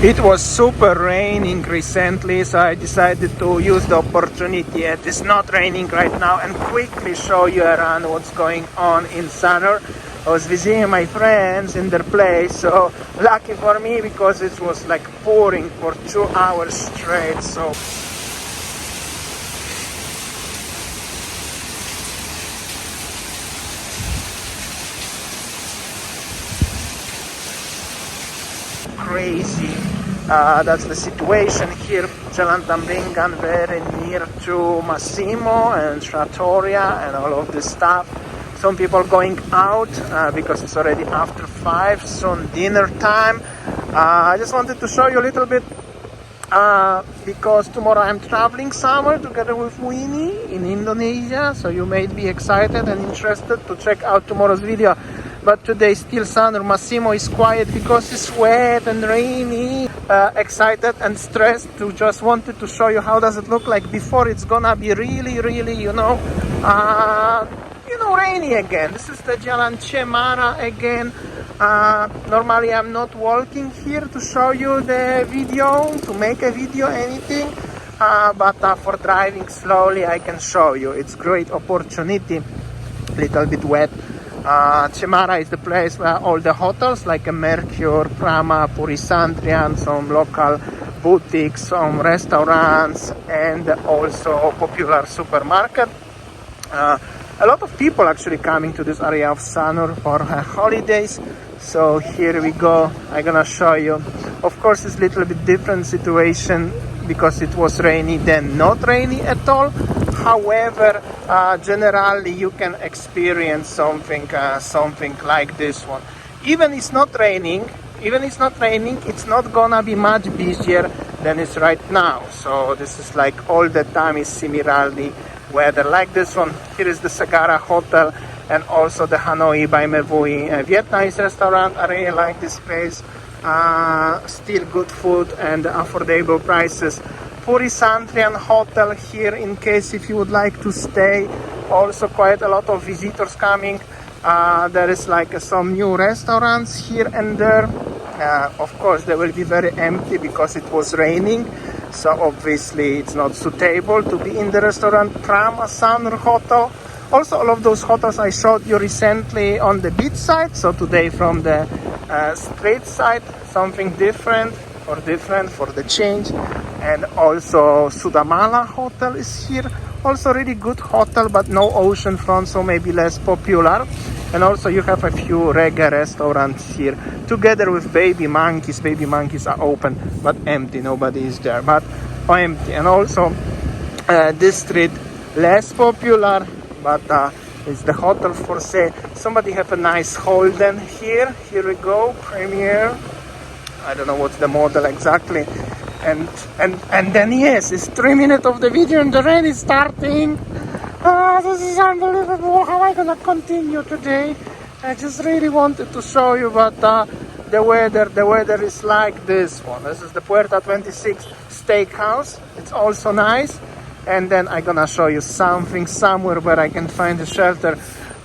It was super raining recently, so I decided to use the opportunity. It is not raining right now and quickly show you around what's going on in Sanur. I was visiting my friends in their place, so lucky for me because it was like pouring for 2 hours straight. So crazy. That's the situation here. Jalan Tambringan, very near to Massimo and Trattoria and all of this stuff. Some people going out because it's already after 5, soon dinner time. I just wanted to show you a little bit because tomorrow I'm traveling somewhere together with Winnie in Indonesia, so you may be excited and interested to check out tomorrow's video. But today still Sanur. Massimo is quiet because it's wet and rainy. Excited and stressed to just wanted to show you how does it look like before it's gonna be really rainy again. This is the Jalan Cemara again. Normally I'm not walking here to show you the video, to make a video, anything. But for driving slowly I can show you. It's great opportunity. Little bit wet. Cemara is the place where all the hotels like a Mercure, Prama, Purisantrian, some local boutiques, some restaurants, and also popular supermarket. A lot of people actually coming to this area of Sanur for holidays. So here we go. I'm gonna show you. Of course, it's a little bit different situation because it was rainy then not rainy at all. However, generally you can experience something like this one. Even it's not raining, it's not gonna be much busier than it's right now. So this is like all the time is similarly weather like this one. Here is the Sagara Hotel and also the Hanoi by Mevui Vietnamese restaurant. I really like this place. Still good food and affordable prices. Puri Santrian Hotel here in case if you would like to stay. Also quite a lot of visitors coming. There is like some new restaurants here and there. Of course they will be very empty because it was raining, so obviously it's not suitable to be in the restaurant. Prama Sanur Hotel. Also all of those hotels I showed you recently on the beach side, so today from the street side, something different for the change. And also Sudamala Hotel is here, also really good hotel but no ocean front, so maybe less popular. And also you have a few reggae restaurants here together with Baby Monkeys. Baby Monkeys are open but empty, nobody is there, but empty. And also this street less popular, but it's the hotel for sale. Somebody have a nice Holden here. Here we go, Premier. I don't know what's the model exactly. And then yes, it's 3 minutes of the video and the rain is starting. This is unbelievable. How am I gonna continue today? I just really wanted to show you, but the weather is like this one. This is the Puerta 26 Steakhouse. It's also nice. And then I'm gonna show you something somewhere where I can find a shelter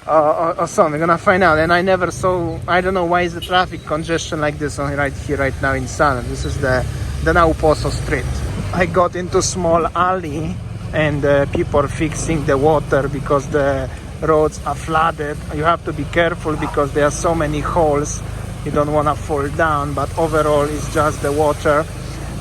or something. I'm gonna find out. And I never saw, I don't know why is the traffic congestion like this on right here right now in Sanur. This is the Nauposo Street. I got into small alley and people are fixing the water because the roads are flooded. You have to be careful because there are so many holes. You don't want to fall down, but overall it's just the water.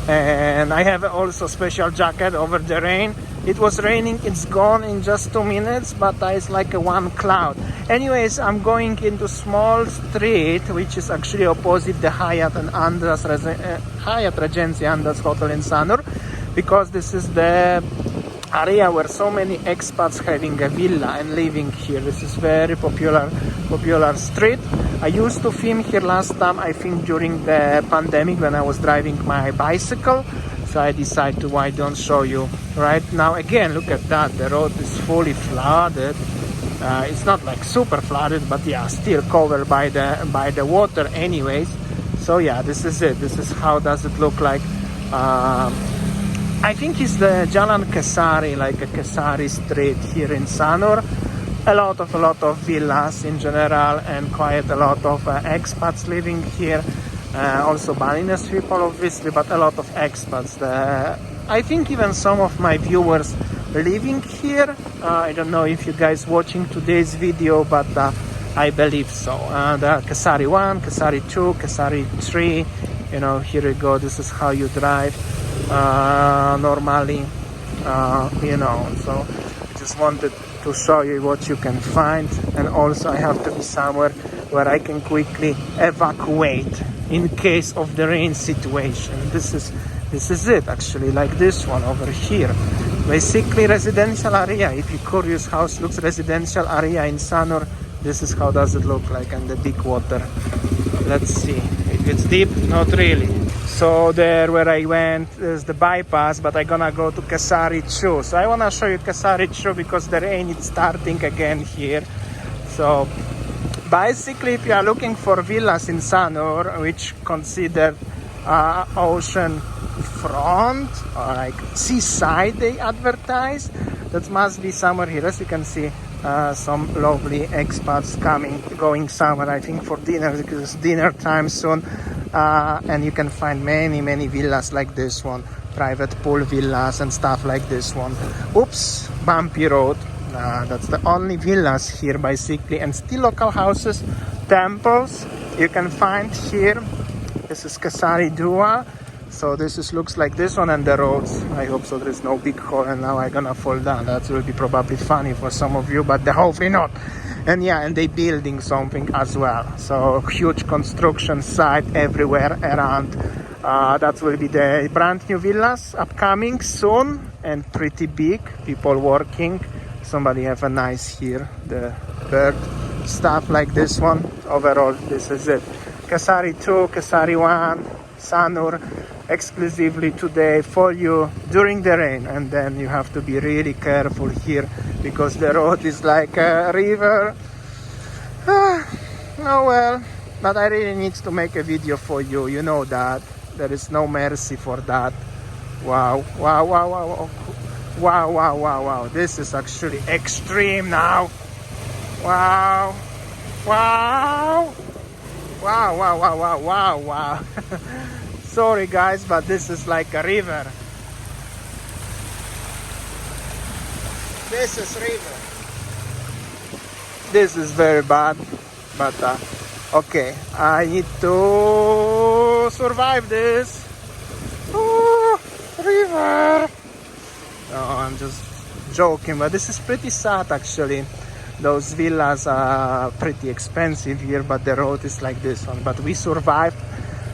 And I have also special jacket over the rain. It was raining, it's gone in just 2 minutes, but it's like a one cloud. Anyways, I'm going into small street, which is actually opposite the Hyatt and Andaz Hyatt Regency Andaz Hotel in Sanur, because this is the area where so many expats having a villa and living here. This is very popular street. I used to film here last time, I think during the pandemic when I was driving my bicycle. So I decided to why don't show you right now. Again, look at that, the road is fully flooded. It's not like super flooded, but yeah, still covered by the water anyways. So yeah, this is it. This is how does it look like. I think it's the Jalan Kesari, like a Kesari street here in Sanur. A lot of villas in general and quite a lot of expats living here. Also Balinese people obviously, but a lot of expats. I think even some of my viewers living here. I don't know if you guys watching today's video, but I believe so. The Kasari 1, Kasari 2, Kasari 3, you know, here you go. This is how you drive normally, you know. So I just wanted to show you what you can find, and also I have to be somewhere where I can quickly evacuate in case of the rain situation. This is it actually, like this one over here. Basically residential area. If you're curious how it looks residential area in Sanur, this is how does it look like, and the big water. Let's see if it's deep. Not really. So there where I went is the bypass, but I'm gonna go to Kasari 2. So I wanna show you Kasari 2 because the rain is starting again here. So basically, if you are looking for villas in Sanur, which considered ocean front or like seaside, they advertise, that must be somewhere here. As you can see, some lovely expats going somewhere, I think for dinner, because it's dinner time soon. And you can find many villas like this one, private pool villas and stuff like this one. Oops, bumpy road. That's the only villas here basically, and still local houses, temples you can find here. This is Kasari Dua. So this looks like this one, and the roads, I hope so there is no big hole and now I'm gonna fall down. That will be probably funny for some of you, but hopefully not. And yeah, and they building something as well, so huge construction site everywhere around. That will be the brand new villas upcoming soon, and pretty big, people working. Somebody have a nice here, the bird stuff like this one. Overall, this is it. Kasari 2, Kasari 1, Sanur, exclusively today for you during the rain. And then you have to be really careful here because the road is like a river. Oh well, but I really need to make a video for you, you know that. There is no mercy for that. Wow. Wow. This is actually extreme now. Wow. Sorry guys, but this is like a river. This is river. This is very bad, but okay, I need to survive this. Oh, river. No, I'm just joking, but this is pretty sad actually. Those villas are pretty expensive here, but the road is like this one. But we survived.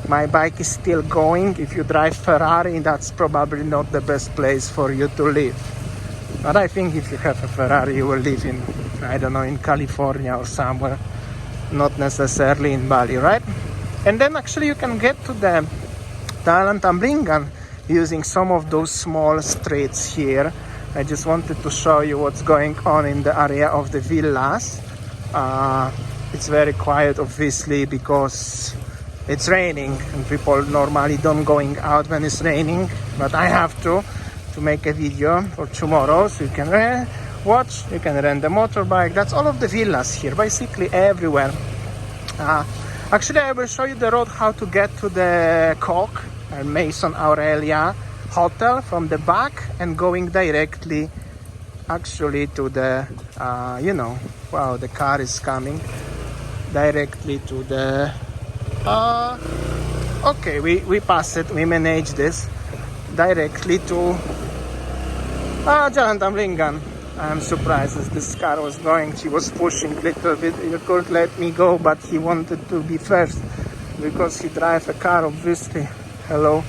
My bike is still going. If you drive Ferrari, that's probably not the best place for you to live. But I think if you have a Ferrari, you will live in, I don't know, in California or somewhere. Not necessarily in Bali, right? And then actually you can get to the Jalan Tamblingan using some of those small streets here. I just wanted to show you what's going on in the area of the villas. It's very quiet obviously because it's raining and people normally don't going out when it's raining, but I have to make a video for tomorrow, so you can watch, you can rent the motorbike. That's all of the villas here, basically everywhere. Actually I will show you the road how to get to the Cock and Mason Aurelia hotel from the back and going directly actually to the you know, wow, the car is coming directly to the okay, we pass it, we manage this directly to Jalan Tamblingan. I'm surprised as this car was going, she was pushing a little bit. He could let me go, but he wanted to be first because he drives a car obviously. Hello,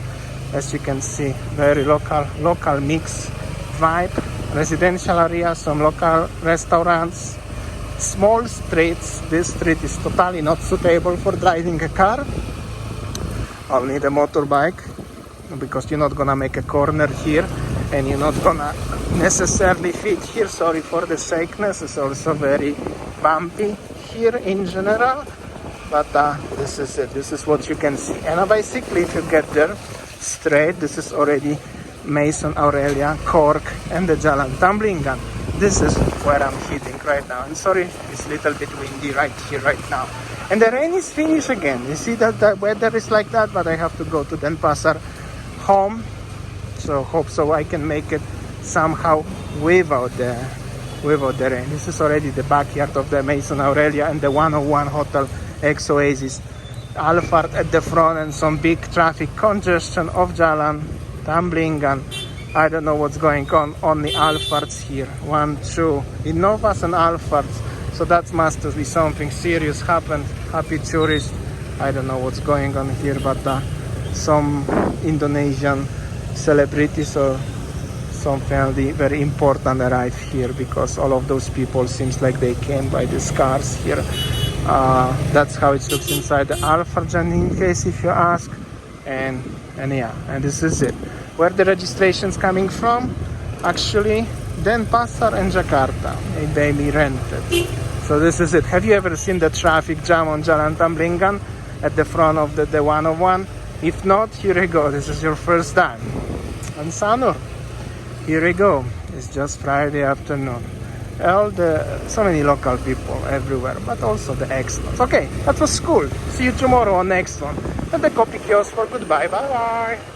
as you can see, very local mix vibe, residential area, some local restaurants, small streets. This street is totally not suitable for driving a car, only the motorbike, because you're not gonna make a corner here and you're not gonna necessarily fit here. Sorry for the shakiness, it's also very bumpy here in general, but this is it, this is what you can see. And basically if you get there straight, this is already Mason Aurelia, Cork and the Jalan Tamblingan. This is where I'm heading right now, and sorry it's a little bit windy right here right now. And the rain is finished again. You see that the weather is like that, but I have to go to Denpasar home. So hope so I can make it somehow without the rain. This is already the backyard of the Maison Aurelia and the 101 Hotel ex-Oasis. Alphard at the front and some big traffic congestion of Jalan, tumbling, and I don't know what's going on the Alphards here. 1, 2, Innovas and Alphards. So that must be something serious happened. Happy tourists. I don't know what's going on here, but some Indonesian celebrities or some family very important arrived here, because all of those people seems like they came by these cars here. That's how it looks inside the Alphard, in case if you ask. And yeah, and this is it. Where the registration's coming from? Actually, Denpasar and Jakarta. They be rented. So this is it. Have you ever seen the traffic jam on Jalan Tamblingan at the front of the 101? If not, here you go. This is your first time. And Sanur, here we go. It's just Friday afternoon. So many local people everywhere, but also the expats. Okay, that was cool. See you tomorrow on next one. And the coffee kiosk for goodbye. Bye bye.